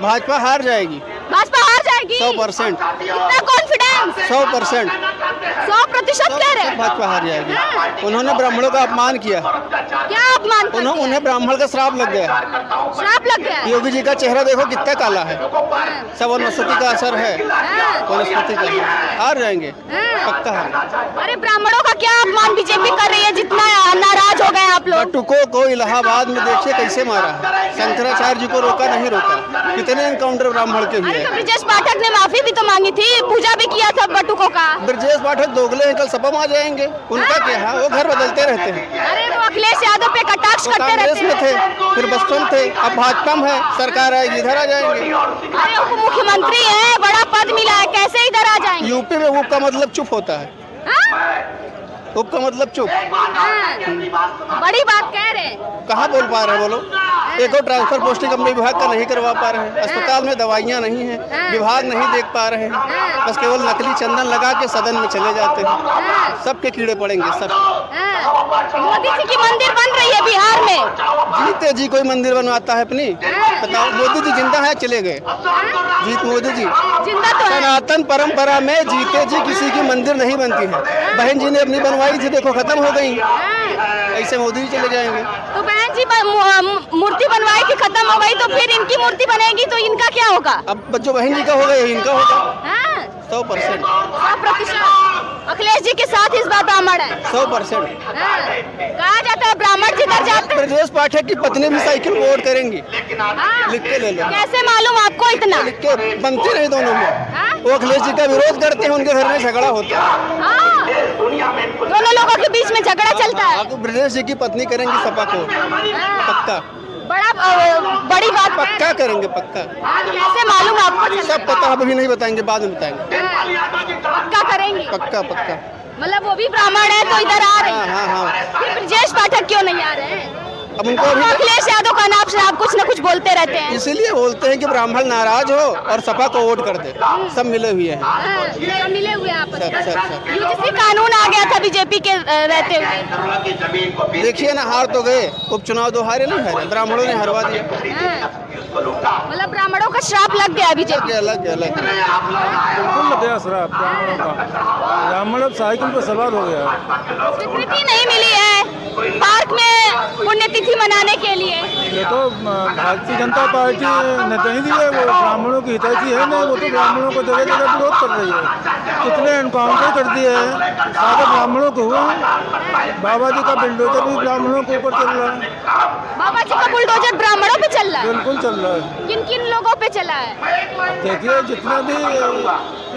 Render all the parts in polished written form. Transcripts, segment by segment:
भाजपा हार जाएगी। भाजपा हार जाएगी 100%। इतना कॉन्फिडेंस? 100%। 100% कह रहे हैं? भाजपा हार जाएगी। उन्होंने ब्राह्मणों का अपमान किया। क्या अपमान कर दिया? उन्हें ब्राह्मण का श्राप लग गया। श्राप लग गया? योगी जी का चेहरा देखो कितना काला है। सब वनस्पति का असर है। वनस्पति का हार जाएंगे, पक्का हार। अरे ब्राह्मणों का क्या अपमान बीजेपी कर रही है, जितना नाराज हो गए आप लोग? बटुकों को इलाहाबाद में देखिए कैसे मारा है। शंकराचार्य जी को रोका नहीं रोका। कितने एनकाउंटर ब्राह्मण के हुए। तो ब्रजेश पाठक ने माफी भी तो मांगी थी, पूजा भी किया था बटुकों का। ब्रजेश पाठक दोगले हैं, कल सपा में आ जाएंगे। उनका क्या है, वो घर बदलते रहते हैं। अरे वो अखिलेश यादव पे कटाक्ष करते रहते कांग्रेस में थे, फिर बसपा में थे, अब भाजपा में है। सरकार आएगी इधर आ जाएंगे। अरे उप मुख्यमंत्री है, बड़ा पद मिला है, कैसे इधर आ जाएंगे? यूपी में उप का मतलब चुप होता है। उप का मतलब चुप। बड़ी बात कह रहे हैं। कहाँ बोल पा रहे हैं बोलो। एक और ट्रांसफर पोस्टिंग अपने विभाग का नहीं करवा पा रहे हैं। अस्पताल में दवाइयाँ नहीं हैं, विभाग नहीं देख पा रहे हैं। बस केवल नकली चंदन लगा के सदन में चले जाते हैं। सबके कीड़े पड़ेंगे सब। मोदी जी की मंदिर बन रही है बिहार में। जीते जी कोई मंदिर बनवाता है अपनी? बताओ, मोदी जी जिंदा है चले गए? जीत मोदी जी जिंदा तो है। सनातन परंपरा में जीते जी किसी की मंदिर नहीं बनती है। बहन जी ने अपनी बनवाई थी, देखो खत्म हो गई। ऐसे मोदी जी चले जाएंगे। तो बहन जी मूर्ति बनवाई थी, खत्म हो गई, तो फिर इनकी मूर्ति बनेगी तो इनका क्या होगा? अब जो बहन जी का होगा इनका होगा। 100%। 100%। अखिलेश जी के साथ इस बात अमर है। 100%। कहा जाता है ब्राह्मण जिधर जाते हैं। ब्रजेश पाठक की पत्नी भी साइकिल को वोट करेंगी। लिख के ले लो। कैसे मालूम आपको इतना? लिख के बनती नहीं दोनों में। वो अखिलेश जी का विरोध करते हैं, उनके घर में झगड़ा होता है। दोनों लोगों के बीच में झगड़ा चलता है। तो ब्रजेश जी की पत्नी करेंगी सपा को, पक्का। बड़ी बात पक्का करेंगे, पक्का। कैसे मालूम आपको? सब पता, अभी नहीं बताएंगे, बाद में बताएंगे। पक्का करेंगे? पक्का पक्का। मतलब वो भी ब्राह्मण है तो इधर आ रहे हैं। हाँ। फिर ब्रजेश पाठक क्यों नहीं आ रहे हैं? अब उनको अभी अखिलेश यादव का नाम से आप कुछ न कुछ बोलते रहते हैं। इसीलिए बोलते हैं कि ब्राह्मण नाराज हो और सपा को वोट कर दे। सब मिले हुए हैं। मिले हुए आपस में। सब। यूजीसी कानून आ गया था बीजेपी के रहते हुए। देखिए ना, हार तो गए, उपचुनाव 2 हारे नहीं हारे, ब्राह्मणों ने हरवा दिया। मतलब ब्राह्मणों का श्राप लग गया बीजेपी। अलग बिल्कुल लग गया श्राप ब्राह्मणों का। ब्राह्मण अब साइकिल पर सवार हो गया। स्वीकृति नहीं मिली है पार्क में पुण्यतिथि मनाने के लिए। ये तो भारतीय जनता पार्टी ने नहीं दी है, वो ब्राह्मणों की हितैषी है नहीं। वो तो ब्राह्मणों को जगह जगह विरोध कर रही है। कितने एनकाउंटर कर दिए हैं, सारे ब्राह्मणों को हुए। बाबा जी का बुलडोजर भी ब्राह्मणों के ऊपर चल रहा है। बाबा जी का बुलडोजर ब्राह्मणों पे चल रहा है? बिल्कुल चल रहा है। किन किन लोगों पे चला है? देखिए, जितने भी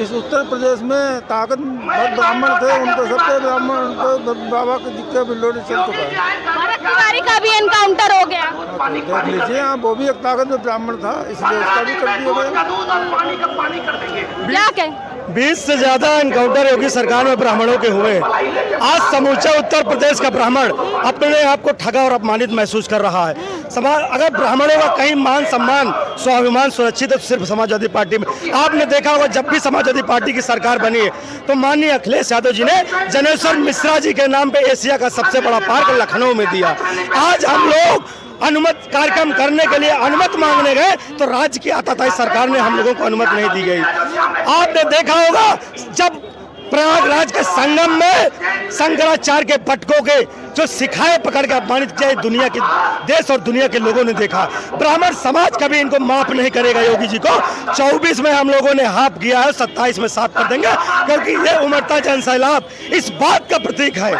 इस उत्तर प्रदेश में ताकतवर ब्राह्मण थे, उनको सबके ब्राह्मण को बाबा के बुलडोजर चल चुका है। भरत तिवारी का भी एनकाउंटर हो गया। देख लीजिए, हाँ, वो भी एक ताकतवर ब्राह्मण था, इसलिए उसका भी कर दिया गया। क्या कहें? 20 से ज्यादा एनकाउंटर योगी सरकार में ब्राह्मणों के हुए। आज समूचा उत्तर प्रदेश का ब्राह्मण अपने आप को ठगा और अपमानित महसूस कर रहा है। अगर ब्राह्मणों का कहीं मान सम्मान स्वाभिमान सुरक्षित है तो सिर्फ समाजवादी पार्टी में। आपने देखा होगा, जब भी समाजवादी पार्टी की सरकार बनी है तो माननीय अखिलेश यादव जी ने जनेश्वर मिश्रा जी के नाम पे एशिया का सबसे बड़ा पार्क लखनऊ में दिया। आज हम लोग अनुमति कार्यक्रम करने के लिए अनुमति मांगने गए तो राज्य की आताताई सरकार ने हम लोगों को अनुमति नहीं दी गई। आपने देखा होगा, जब प्रयागराज के संगम में शंकराचार्य के पटकों के जो सिखाए पकड़ के अपमानित किया, दुनिया के देश और दुनिया के लोगों ने देखा। ब्राह्मण समाज कभी इनको माफ नहीं करेगा योगी जी को। 24 में हम लोगों ने हाफ किया है, 27 में साफ कर देंगे, क्योंकि ये उमड़ता जन सैलाब इस बात का प्रतीक है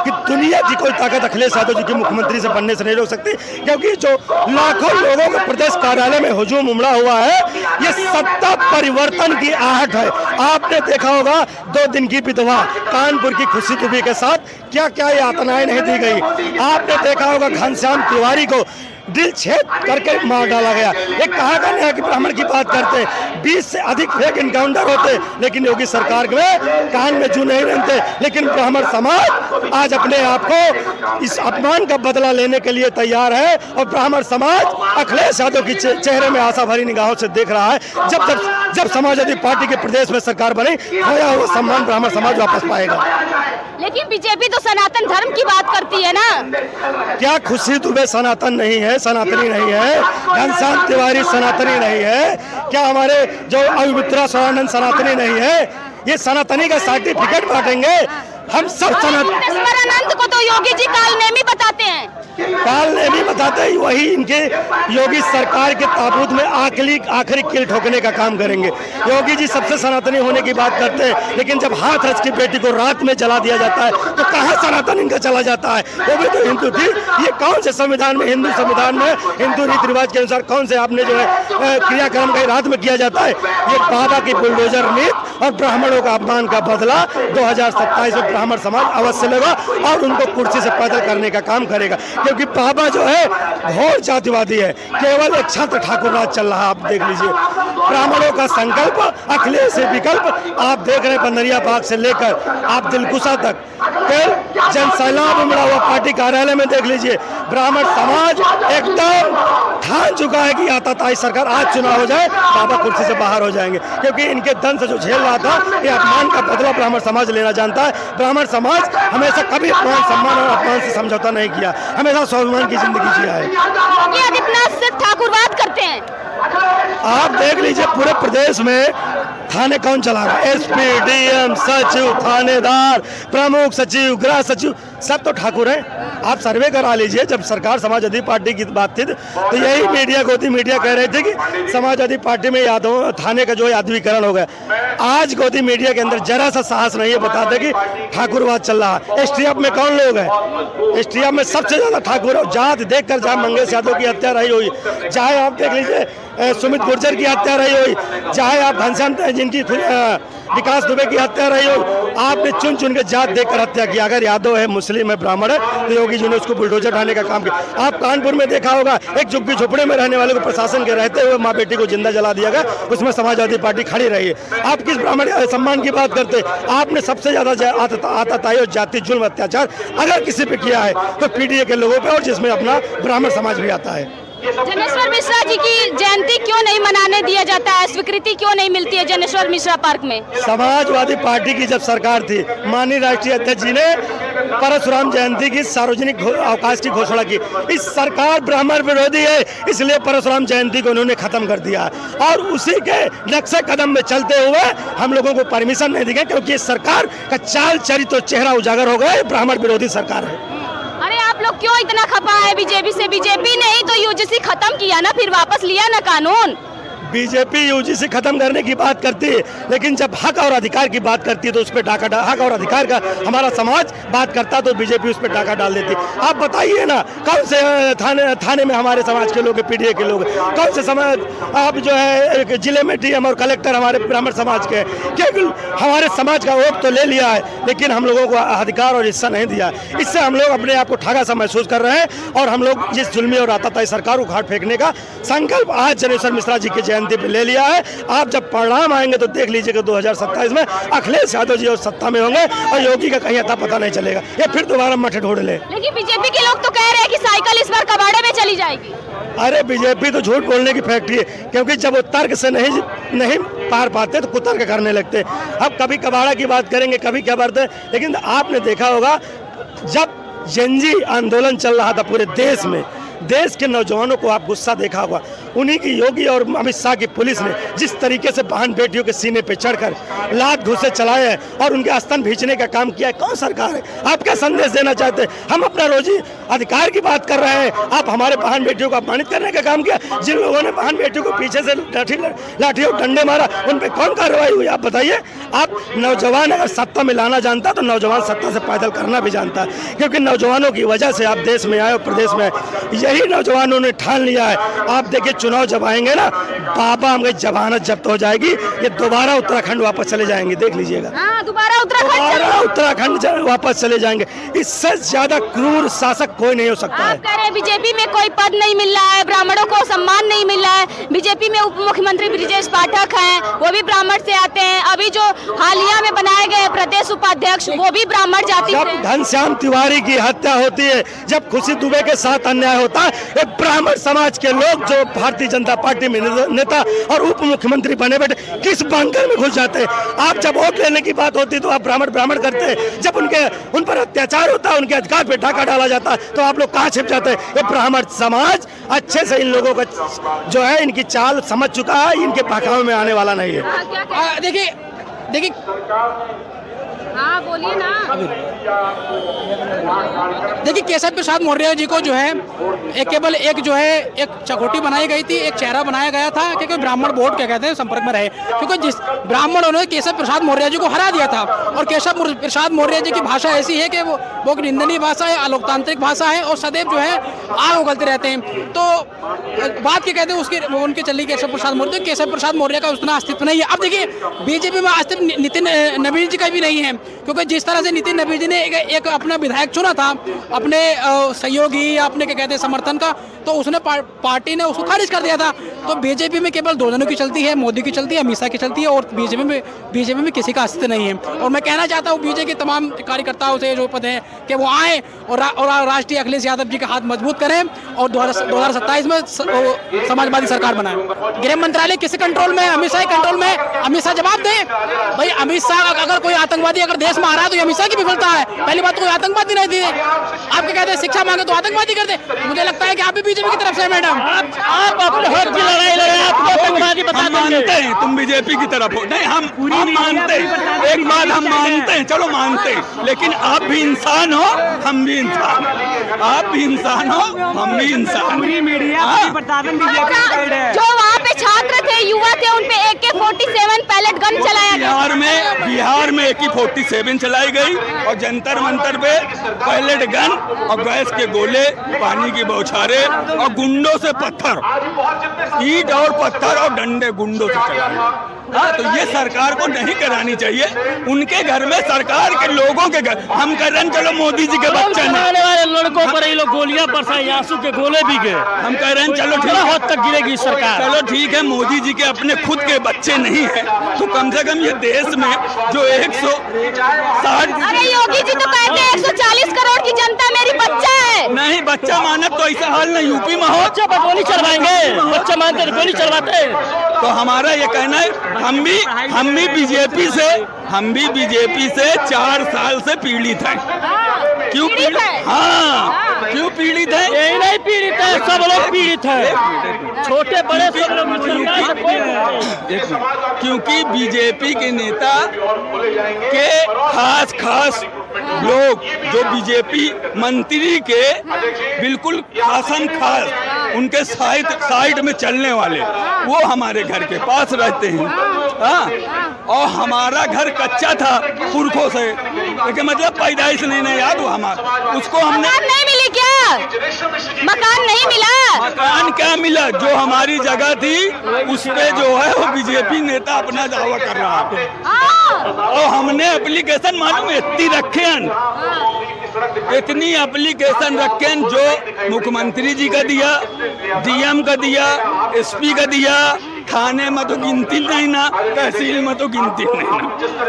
कि दुनिया की कोई ताकत अखिलेश यादव जी के मुख्यमंत्री से बनने से नहीं रोक सकती। क्योंकि जो लाखों लोगों को प्रदेश कार्यालय में हुजूम उमड़ा हुआ है, ये सत्ता परिवर्तन की आहट है। आपने देखा होगा, 2 दिन की विधवा कानपुर की खुशी दुबे के साथ क्या क्या यातनाएं नहीं दी गई। आपने देखा होगा, घनश्याम तिवारी को दिल छेद करके मार डाला गया। ये कहाँ का न्याय कि ब्राह्मण की बात करते, 20 से अधिक फेक एनकाउंटर होते, लेकिन योगी सरकार में कान में जू नहीं रहते। लेकिन ब्राह्मण समाज आज अपने आप को इस अपमान का बदला लेने के लिए तैयार है और ब्राह्मण समाज अखिलेश यादव की चेहरे में आशा भरी निगाहों से देख रहा है। जब समाजवादी पार्टी के प्रदेश में सरकार बनी, खोया हुआ सम्मान ब्राह्मण समाज वापस पाएगा। लेकिन बीजेपी तो सनातन धर्म की बात करती है ना। क्या खुशी दुबे सनातन नहीं है? सनातनी नहीं है? घनश्याम तिवारी सनातनी नहीं है क्या? हमारे जो अविमित्रा स्वानंद सनातनी नहीं है? ये सनातनी का सर्टिफिकेट बांटेंगे हम सब अनंत को तो योगी जी कालनेमी बताते हैं। कालनेमी बताते ही वही इनके योगी सरकार के ताबूत में आखिरी कील ठोकने का काम करेंगे। योगी जी सबसे सनातनी होने की बात करते हैं, लेकिन जब हाथरस की बेटी को रात में जला दिया जाता है तो कहाँ सनातन इनका चला जाता है? वो भी तो हिंदू थी। ये कौन से संविधान में, हिंदू संविधान में हिंदू रीति रिवाज के अनुसार कौन से आपने जो है क्रियाक्रम का रात में किया जाता है? ये बाबा की बुलडोजर नीति और ब्राह्मणों का अपमान का बदला 2027 में ब्राह्मण समाज अवश्य लेगा और उनको कुर्सी से पैदल करने का काम करेगा, क्योंकि बाबा जो है घोर जातिवादी है। केवल एक छत्र ठाकुर राज चल रहा है। आप देख लीजिए, ब्राह्मणों का संकल्प अखिलेश से विकल्प आप देख रहे हैं। बंदरिया बाग से लेकर आप दिलकुशा तक जन सैलाब उमड़ा हुआ पार्टी कार्यालय में देख लीजिए। ब्राह्मण समाज एकदम ठान चुका है कि आताताई सरकार आज चुनाव हो जाए, बाबा कुर्सी से बाहर हो जाएंगे, क्योंकि इनके दन से जो झेल रहा था ये अपमान का बदला ब्राह्मण समाज लेना जानता है। ब्राह्मण समाज हमेशा कभी अपमान, सम्मान और अपमान से समझौता नहीं किया, हमेशा स्वाभिमान की जिंदगी जिया है। ये आदित्यनाथ सिर्फ ठाकुरवाद करते हैं। आप देख लीजिए पूरे प्रदेश में थाने कौन चला रहा है? एसपी, डीएम, सचिव, थानेदार, प्रमुख सचिव, गृह सचिव, सब तो ठाकुर हैं। आप सर्वे करा लीजिए। जब सरकार समाजवादी पार्टी की बात थी तो यही मीडिया, गोदी मीडिया कह रहे थे कि समाजवादी पार्टी में यादव थाने का जो यादवीकरण हो गया। आज गोदी मीडिया के अंदर जरा सा साहस नहीं है बताते कि ठाकुरवाद चल रहा है। एसटीएफ में कौन लोग हैं? एसटीएफ में सबसे ज्यादा ठाकुर है। जात देखकर जहाँ मंगेश यादव की हत्या रही हुई, चाहे आप देख लीजिए सुमित गुर्जर की हत्या रही हुई, चाहे आप घनश्याम जिनकी विकास दुबे की हत्या रही हो, आपने चुन चुन के जात देखकर हत्या की। अगर यादव है, मुस्लिम है, ब्राह्मण है तो योगी जी ने उसको बुलडोजर ढाने का काम किया। आप कानपुर में देखा होगा एक झुग्गी झोपड़े में रहने वाले को प्रशासन के रहते हुए माँ बेटी को जिंदा जला दिया गया, उसमें समाजवादी पार्टी खड़ी रही है। आप किस ब्राह्मण सम्मान की बात करते? आपने सबसे ज्यादा आताताई और जाति जुल्म अत्याचार अगर किसी पे किया है तो पीडीए के लोगों पे, और जिसमें अपना ब्राह्मण समाज भी आता है। जनेश्वर मिश्रा जी की जयंती क्यों नहीं मनाने दिया जाता है? स्वीकृति क्यों नहीं मिलती है जनेश्वर मिश्रा पार्क में? समाजवादी पार्टी की जब सरकार थी, माननीय राष्ट्रीय अध्यक्ष जी ने परशुराम जयंती की सार्वजनिक अवकाश की घोषणा की। इस सरकार ब्राह्मण विरोधी है, इसलिए परशुराम जयंती को उन्होंने खत्म कर दिया और उसी के नक्शे कदम में चलते हुए हम लोगों को परमिशन नहीं दी गई, क्योंकि इस सरकार का चाल चरित्र और चेहरा उजागर हो गया। ब्राह्मण विरोधी सरकार है। अरे आप लोग क्यों इतना खपा है बीजेपी से? बीजेपी ने ही तो यूजीसी खत्म किया ना, फिर वापस लिया ना कानून। बीजेपी यूजीसी खत्म करने की बात करती है, लेकिन जब हक और अधिकार की बात करती है तो उस पर डाका हक और अधिकार का हमारा समाज बात करता तो बीजेपी उस पर डाका डाल देती। आप बताइए ना, कौन से थाने में हमारे समाज के लोग, पीडीए के लोग, कौन से समाज आप जो है जिले में डीएम और कलेक्टर हमारे ब्राह्मण समाज के, क्योंकि हमारे समाज का वोट तो ले लिया है लेकिन हम लोगों को अधिकार और हिस्सा नहीं दिया। इससे हम लोग अपने आप को ठगा सा महसूस कर रहे हैं और हम लोग जिस जुल्मी और आताताई सरकार को घाट फेंकने का संकल्प आज जनेश्वर मिश्रा जी के जयंती पे ले लिया है। आप जब परिणाम आएंगे तो देख लीजिएगा 2027 में अखिलेश यादव जी और सत्ता में होंगे और योगी का कहीं अता पता नहीं चलेगा, ये फिर दोबारा मठे ढोड़ ले। लेकिन बीजेपी के लोग तो कह रहे हैं कि साइकिल इस बार कबाड़े में चली जाएगी। अरे बीजेपी तो झूठ बोलने की फैक्ट्री है, क्योंकि जब वो तर्क से नहीं पार पाते तो कुतर्क करने लगते। अब कभी कबाड़ा की बात करेंगे, कभी क्या बात है, लेकिन आपने देखा होगा जब जेनजी आंदोलन चल रहा था पूरे देश में, देश के नौजवानों को आप गुस्सा देखा होगा। उन्हीं की योगी और अमित शाह की पुलिस ने जिस तरीके से बहन बेटियों के सीने पे चढ़कर लात घुसे चलाए हैं और उनके स्तन भींचने का काम किया है, कौन सरकार है? आप क्या संदेश देना चाहते हैं? हम अपना रोजी अधिकार की बात कर रहे हैं, आप हमारे बहन बेटियों को अपमानित करने का काम किया। जिन लोगों ने बहन बेटियों को पीछे से लाठी और डंडे मारा, उन पर कौन कार्रवाई हुई? आप बताइए। आप नौजवान अगर सत्ता में लाना जानता तो नौजवान सत्ता से पैदल करना भी जानता है, क्योंकि नौजवानों की वजह से आप देश में आए और प्रदेश में आए। यही नौजवानों ने ठान लिया है। आप देखिए चुनाव जब आएंगे ना, बाबा हमें जमानत जब्त हो जाएगी, ये दोबारा उत्तराखंड वापस चले जाएंगे, देख लीजिएगा। दोबारा उत्तराखंड वापस चले जाएंगे। इससे ज्यादा क्रूर शासक कोई नहीं हो सकता है। आप कह रहे हैं बीजेपी में कोई पद नहीं मिल रहा है, ब्राह्मणों को सम्मान नहीं मिल रहा है। बीजेपी में उप मुख्यमंत्री ब्रिजेश पाठक हैं, वो भी ब्राह्मण से आते हैं। अभी जो हालिया में बनाए गए प्रदेश उपाध्यक्ष वो भी ब्राह्मण जाति से। जब घनश्याम तिवारी की हत्या होती है, जब खुशी दुबे के साथ अन्याय होता है, ब्राह्मण समाज के लोग जो भारतीय जनता पार्टी में नेता और उप मुख्यमंत्री बने बैठे किस बंकर में घुस जाते हैं। आप जब वोट लेने की बात होती तो आप ब्राह्मण करते हैं, जब उन पर अत्याचार होता है, उनके अधिकार पे ढाका डाला जाता है तो आप लोग कहाँ छिप जाते हैं। ये ब्राह्मण समाज अच्छे से इन लोगों का जो है इनकी चाल समझ चुका है, इनके बहकावे में आने वाला नहीं है। देखिए हाँ बोलिए ना। देखिए केशव प्रसाद मौर्य जी को जो है केवल एक जो है एक चकोटी बनाई गई थी, एक चेहरा बनाया गया था क्योंकि ब्राह्मण वोट क्या कहते हैं संपर्क में रहे, क्योंकि जिस ब्राह्मणों ने केशव प्रसाद मौर्य जी को हरा दिया था। और केशव प्रसाद मौर्य जी की भाषा ऐसी है कि वो निंदनीय भाषा है, अलोकतांत्रिक भाषा है और सदैव जो है आग उगलते रहते हैं। तो बात क्या कहते हैं उसकी उनके चली केशव प्रसाद मौर्य का उतना अस्तित्व नहीं है। अब देखिए बीजेपी में अस्तित्व नितिन नवीन जी का भी नहीं है, क्योंकि जिस तरह से नितिन नवीन जी ने एक अपना विधायक चुना था अपने सहयोगी या अपने क्या कहते हैं समर्थन का, तो उसने पार्टी ने उसको खारिज कर दिया था। तो बीजेपी में केवल दो जनों की चलती है, मोदी की चलती है, अमित शाह की चलती है और बीजेपी में किसी का अस्तित्व नहीं है। और मैं कहना चाहता हूँ बीजेपी के तमाम कार्यकर्ताओं से जो पद है कि वो आए और राष्ट्रीय अखिलेश यादव जी के हाथ मजबूत करें और 2027 में समाजवादी सरकार बनाए। गृह मंत्रालय किसी कंट्रोल में, अमित शाह कंट्रोल में, अमित शाह जवाब दे भाई। अमित शाह अगर कोई आतंकवादी अगर देश में आ रहा है तो अमित शाह की विफलता है। पहली बात तो कोई आतंकवादी नहीं थी, आपके कहते हैं शिक्षा मांगे तो आतंकवादी करते। मुझे लगता है कि आप भी बीजेपी की तरफ से मैडम, आप अपने हक की लड़ाई लड़ रहे हैं, आपको आतंकवादी बता मानते हैं तुम बीजेपी की तरफ हो, नहीं हम मानते हैं, एक बात हम मानते हैं, चलो मानते हैं, लेकिन आप भी इंसान हो हम भी इंसान, आप भी इंसान हो हम भी इंसान। जो वहाँ पे छात्र थे, युवा थे, उन पे AK-47 पैलेट गन चलाया गया। बिहार में AK-47 चलाई गई और जंतर मंतर पे पैलेट गन और गैस के गोले, पानी की बौछारें और गुंडों से पत्थर, ईंट और पत्थर और डंडे गुंडों से चलाए। हाँ, तो ये सरकार को नहीं करानी चाहिए। उनके घर में सरकार के लोगों के घर हम कर रहे हैं, चलो मोदी जी के बच्चे आने वाले लड़कों पर ये लोग गोलियां बरसाए, आंसू के गोले भी गए, हम कह रहे हैं चलो ठीक है, हद तक गिरेगी सरकार। चलो ठीक है, मोदी जी के अपने खुद के बच्चे नहीं है तो कम से कम ये देश में जो 160, अरे योगी जी तो कहते हैं 140 करोड़ की जनता मेरी बच्चा है। नहीं बच्चा मानत तो ऐसा हाल नहीं यूपी में हो, बच्चा पर गोली चलवाएंगे, बच्चा मानते गोली चलवाते हैं। तो हमारा ये कहना है हम भी बीजेपी से 4 साल से पीड़ित हैं। क्यों पीड़ित है? हाँ, क्यों पीड़ित है? यही नहीं पीड़ित है, सब लोग पीड़ित है, छोटे बड़े सब लोग। क्योंकि बीजेपी के नेता के खास लोग जो बीजेपी मंत्री के बिल्कुल खासम खास उनके साइड में चलने वाले वो हमारे घर के पास रहते हैं। हाँ, और हमारा घर कच्चा था पुरखों से, लेकिन मतलब पैदाइश नहीं याद हुआ हमारा, उसको हमने नहीं मिली क्या? मकान नहीं मिला? मकान क्या मिला? जो हमारी जगह थी उस पे जो है वो बीजेपी नेता अपना दावा कर रहा है। और हमने एप्लीकेशन मालूम इतनी रखे इतनी एप्लीकेशन रखे जो मुख्यमंत्री जी का दिया, डीएम का दिया, एसपी का दिया, थाने में तो गिनती नहीं ना, तहसील में तो गिनती नहीं ना।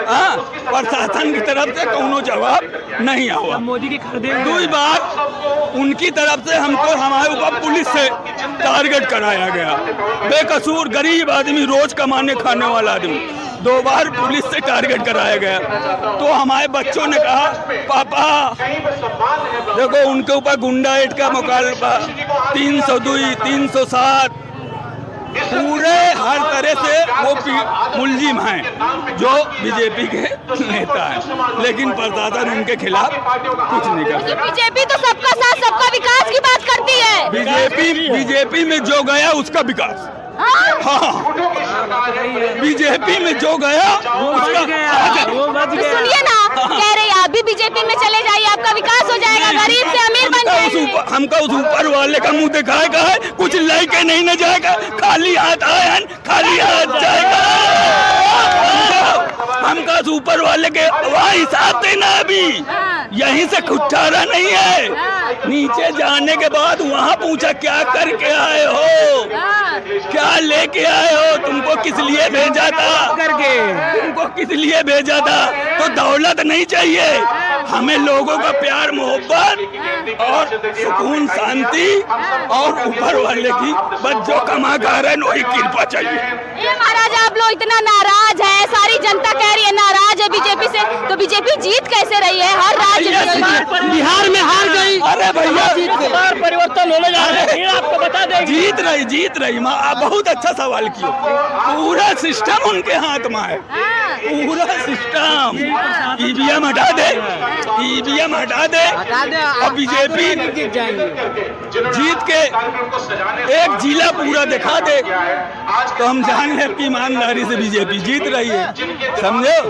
हाँ, प्रशासन की तरफ से कोनो जवाब नहीं आया। मोदी की दूसरी बात उनकी तरफ से हमको हमारे ऊपर पुलिस से टारगेट कराया गया। बेकसूर गरीब आदमी, रोज कमाने खाने वाला आदमी 2 बार पुलिस से टारगेट कराया गया। तो हमारे बच्चों ने कहा पापा देखो उनके ऊपर गुंडा एड का मुकाबला 302, 307 पूरे हर तरह से वो मुलजिम हैं जो बीजेपी के नेता हैं, लेकिन प्रशासन उनके खिलाफ कुछ नहीं कर सकता। बीजेपी तो सबका साथ सबका विकास की बात करती है। बीजेपी में जो गया उसका विकास, हाँ, बीजेपी में जो गया सुनिए ना, कह रहे आप भी बीजेपी में चले जाइए, आपका विकास हो जाएगा, गरीब से अमीर बन जाएंगे। हमका उस ऊपर वाले का मुंह दिखाएगा है, कुछ लेके नहीं न जाएगा, खाली हाथ आए खाली हाथ जाएगा। हमका उस ऊपर वाले के वहाँ हिसाब देना, अभी यहीं से खुट्टारा नहीं है। नीचे जाने के बाद वहाँ पूछा क्या करके आए हो, क्या लेके आए हो, तुमको किस लिए भेजा था, तुमको को किस लिए भेजा था? तो दौलत नहीं चाहिए हमें, लोगों का प्यार मोहब्बत और सुकून शांति और ऊपर वाले की बस जो कमा खा रहे हैं वही कृपा चाहिए। ये महाराज आप लोग इतना नाराज है, सारी जनता कह रही है नाराज है बीजेपी से, तो बीजेपी जीत कैसे रही है? हर राज्य में बिहार में हार गई। अरे भैया परिवर्तन होने जा रहा है, आपको बता दें। जीत रही माँ, आप बहुत अच्छा सवाल किए। पूरा सिस्टम उनके हाथ में है, पूरा सिस्टम। ईवीएम हटा दे, ईवीएम हटा दे और बीजेपी जीत के एक जिला पूरा दिखा दे तो हम जान लें कि ईमानदारी से बीजेपी जीत रही है। समझो,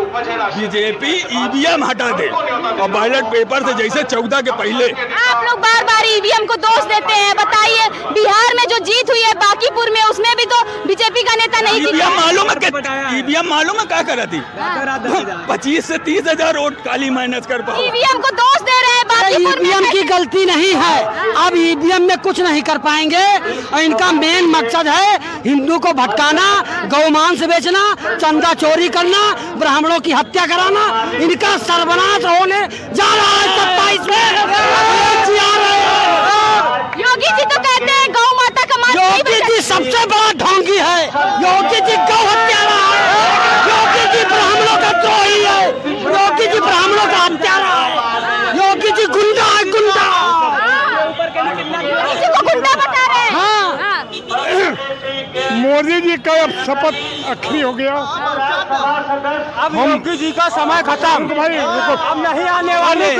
बीजेपी ईवीएम हटा दे और बैलेट पेपर से जैसे 14 के पहले। आप लोग बार बार ईवीएम को दोष देते हैं, बताइए बिहार में जो जीत हुई है बांकीपुर में, उसमें भी तो बीजेपी का नेता नहीं जीता। ईवीएम मालूम है क्या करा थी? 25 से 30 हजार वोट काली माइनस कर पाओ। ईवीएम को दोष दे रहे हैं बांकीपुर में। ईवीएम की गलती नहीं है, अब ईवीएम में कुछ नहीं कर पाएंगे। और इनका मेन मकसद है हिंदू को भटकाना, गौमांस बेचना, चंदा चोरी करना, ब्राह्मणों की हत्या कराना। इनका सर्वनाश होने जा रहा है 27 में। योगी जी तो कहते हैं गौ माता का मान। योगी जी सबसे बड़ा ढोंगी है, योगी जी गौ हत्यारा है, योगी जी ब्राह्मणों का द्रोही है, योगी जी ब्राह्मणों का हत्यारा है, योगी जी गुंडा है, गुंडा। योगी जी को गुंडा बता रहे हैं। हाँ। मोदी जी का अब शपथ आखिरी हो गया, अब योगी जी का समय खत्म भाई अब नहीं आने वाले।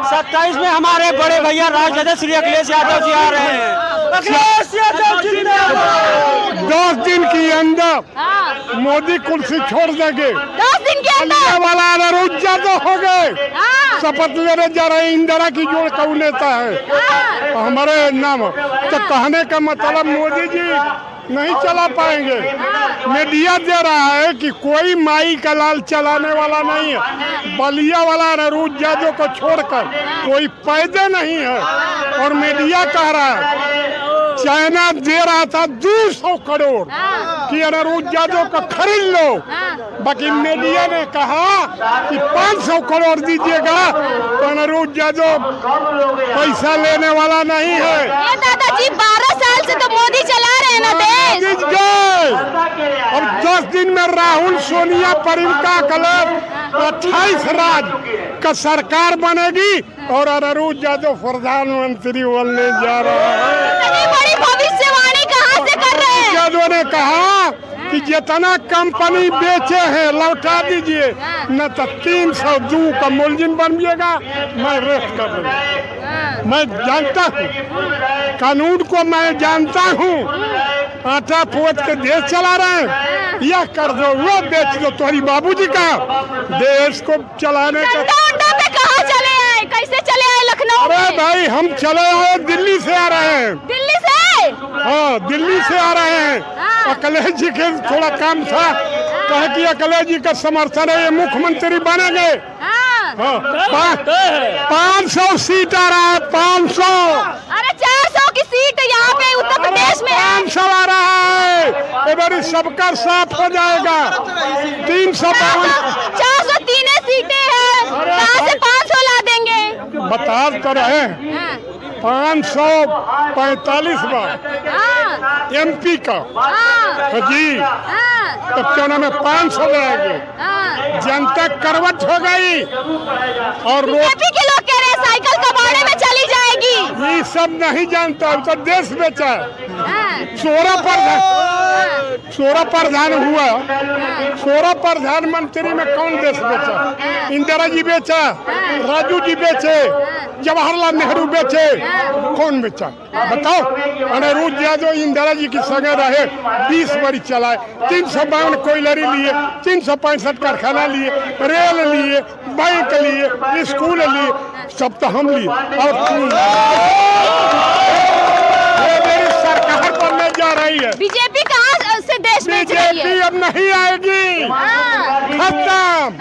27 में हमारे बड़े भैया राजनेता श्री अखिलेश यादव जी आ रहे हैं। अखिलेश यादव जिंदाबाद। 10 दिन के अंदर मोदी कुर्सी छोड़ देंगे। 10 दिन के अंदर वाला अनिरुद्ध यादव हो गए, शपथ लेने जा रहे हैं। इंदिरा की जोड़ का नेता है हमारे नाम। तो कहने का मतलब मोदी जी नहीं चला पाएंगे। मीडिया दे रहा है कि कोई माई का लाल चलाने वाला नहीं है। बलिया वाला अनिरुद्ध यादव को छोड़कर कोई पैदे नहीं है। और मीडिया कह रहा है, चाइना दे रहा था 200 करोड़ कि अनिरुद्ध यादव को खरीद लो, बाकी मीडिया ने कहा कि 500 करोड़ दीजिएगा। तो अनिरुद्ध यादव पैसा लेने वाला नहीं है। ये दादाजी 12 साल से तो मोदी चला रहे हैं ना देश। अब 10 दिन में राहुल, सोनिया, प्रियंका कलर 28 राज्य का सरकार बनेगी और अनिरुद्ध यादव प्रधानमंत्री बनने जा रहा है। बड़ी भविष्यवाणी कहाँ से कर रहे हैं? यादव ने कहा कि जितना कंपनी बेचे हैं लौटा दीजिए, न तो 302 का मुलजिम बनिएगा। मैं रेस्ट कर दूंगा, मैं जानता हूँ कानून को, मैं जानता हूँ। आटा पोत के देश चला रहे हैं, यह कर दो वो बेच दो। तुम्हारी बाबूजी का देश को चलाने का। पे कहाँ चले आए, कैसे चले आए लखनऊ? अरे भाई हम चले आए, दिल्ली से आ रहे हैं। दिल्ली से? हाँ, दिल्ली से आ रहे हैं। अखिलेश जी के थोड़ा काम था, कहे कि अखिलेश जी का समर्थन है, ये मुख्यमंत्री बनेंगे। हाँ, 500 सीट आ रहा है, 500। अरे 400 की सीट यहाँ पे उत्तर प्रदेश में है। 500 आ रहा है, ये बारी सबका साफ हो जाएगा। 352 403 सीटें हैं, कहाँ से 500 ला देंगे? बता तो रहे हैं 545 बार MP का जी, तब क्यों ना में 500 लाएंगे। जनता करवट हो गई और बीजेपी के लोग कह रहे हैं साइकिल कबाड़े में चली जाएगी। ये सब नहीं जानता, तो देश बेचा। 16 प्रधान हुआ, 16 प्रधानमंत्री में कौन देश बेचा? इंदिरा जी बेचा, राजू जी बेचे, जवाहरलाल नेहरू बेचे, कौन बेचा बताओ? अनिरुद्ध यादव इंदिरा जी की संगे रहे, 20 बारी चलाए, 352 कोयलरी लिए, 365 कारखाना लिए, रेल लिए, बैंक लिए, स्कूल लिए, सब तो हम लिए। और मेरी सरकार बनने जा रही है। बीजेपी कहाँ से देश में चली है? बीजेपी अब नहीं आएगी, खत्म,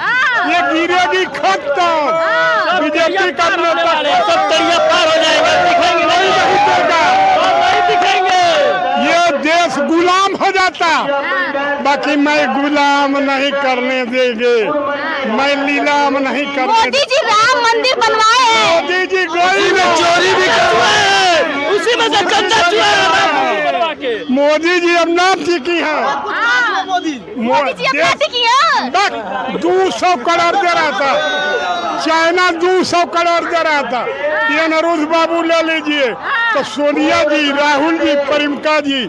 ये गिरेगी, खत्म। बीजेपी का सत्तरिया पार हो जाएगा, दिखेंगे नहीं, नहीं देगा। नहीं दिखेंगे। ये देश गुलाम हो जाता, बाकी मैं गुलाम नहीं करने देंगे, मैं नीलाम नहीं करने मोदी जी राम मंदिर बनवाए हैं। मोदी जी गोली में चोरी भी करवाए, उसी में से चंदा चुराए। मोदी जी अब नाम की है, मोदी जी अपना किया 200 करोड़ दे रहा था, चाइना 200 करोड़ दे रहा था। ये नरोज बाबू ले लीजिए, तो सोनिया जी, राहुल जी, प्रियंका जी,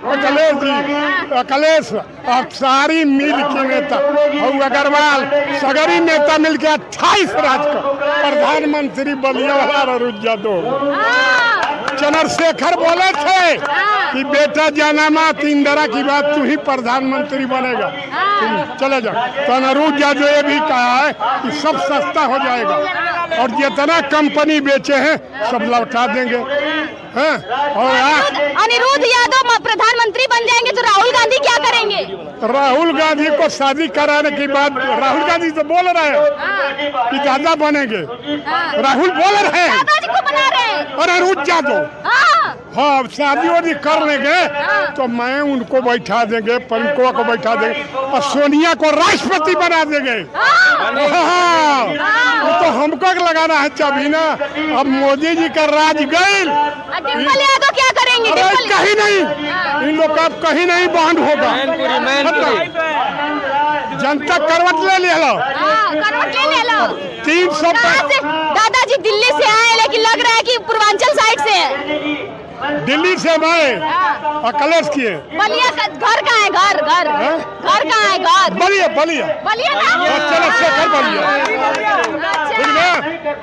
अखिलेश और सारी मिल के नेता और अग्रवाल सगरी नेता मिल के 28 राज्य का प्रधानमंत्री बलिया वाला रुक जा दो। चंद्रशेखर बोले थे कि बेटा जनामा इंदिरा की बात तू ही प्रधानमंत्री बनेगा, तुम चले जाओ। तो अनुरूप यादव ये भी कहा है कि सब सस्ता हो जाएगा और जितना कंपनी बेचे हैं सब लौटा देंगे। हाँ? और अनिरुद्ध यादव प्रधानमंत्री बन जाएंगे तो राहुल गांधी क्या करेंगे? राहुल गांधी को शादी कराने के बाद राहुल गांधी तो बोल रहे हैं कि दादा बनेंगे, राहुल बोल रहे हैं दादाजी को बना रहे हैं और अनुरूप यादव हाँ शादी वादी कर लेंगे तो मैं उनको बैठा देंगे, प्रियंका को बैठा देंगे और सोनिया को राष्ट्रपति बना देंगे। हाँ तो हमको लगाना है चाबी ना। अब मोदी जी का राज गए, डिम्पल यादव क्या करेंगे? अरे कहीं नहीं, इन लोग का कहीं नहीं बंद होगा। जनता करवट ले लो, करवट ले लो। 300 दादाजी दिल्ली से आए लेकिन लग रहा है कि पूर्वांचल साइड से है। दिल्ली से आए अखिलेश किए। बलिया का घर कहाँ है? घर कहाँ है? घर बलिया चलो शेखर बलिया।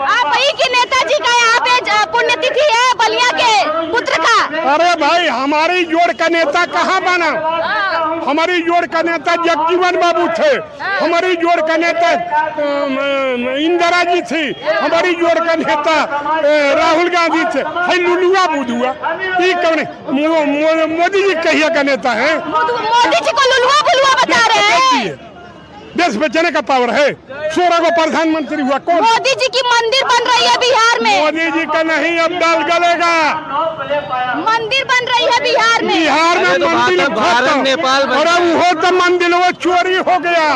आप वही के नेताजी का यहाँ पे पुण्यतिथि है बलिया के पुत्र का। अरे भाई हमारी जोड़ का नेता कहाँ बना? हमारी जोड़ का नेता जगजीवन बाबू थे, हमारी जोड़ का नेता इंदिरा जी थी, हमारी जोड़ का नेता राहुल गांधी थे। है लुलुआ बुधुआ मोदी जी कहिया का नेता है? मोदी जी को लुलुआ बुलुआ बता रहे हैं। देश बचाने का पावर है। 16 को प्रधानमंत्री हुआ कौन? मोदी जी की मंदिर बन रही है बिहार में। मोदी जी का नहीं, अब दाल गलेगा। मंदिर बन रही है बिहार में। बिहार में मंदिर भारत नेपाल और अब वो तो मंदिर वो चोरी हो गया।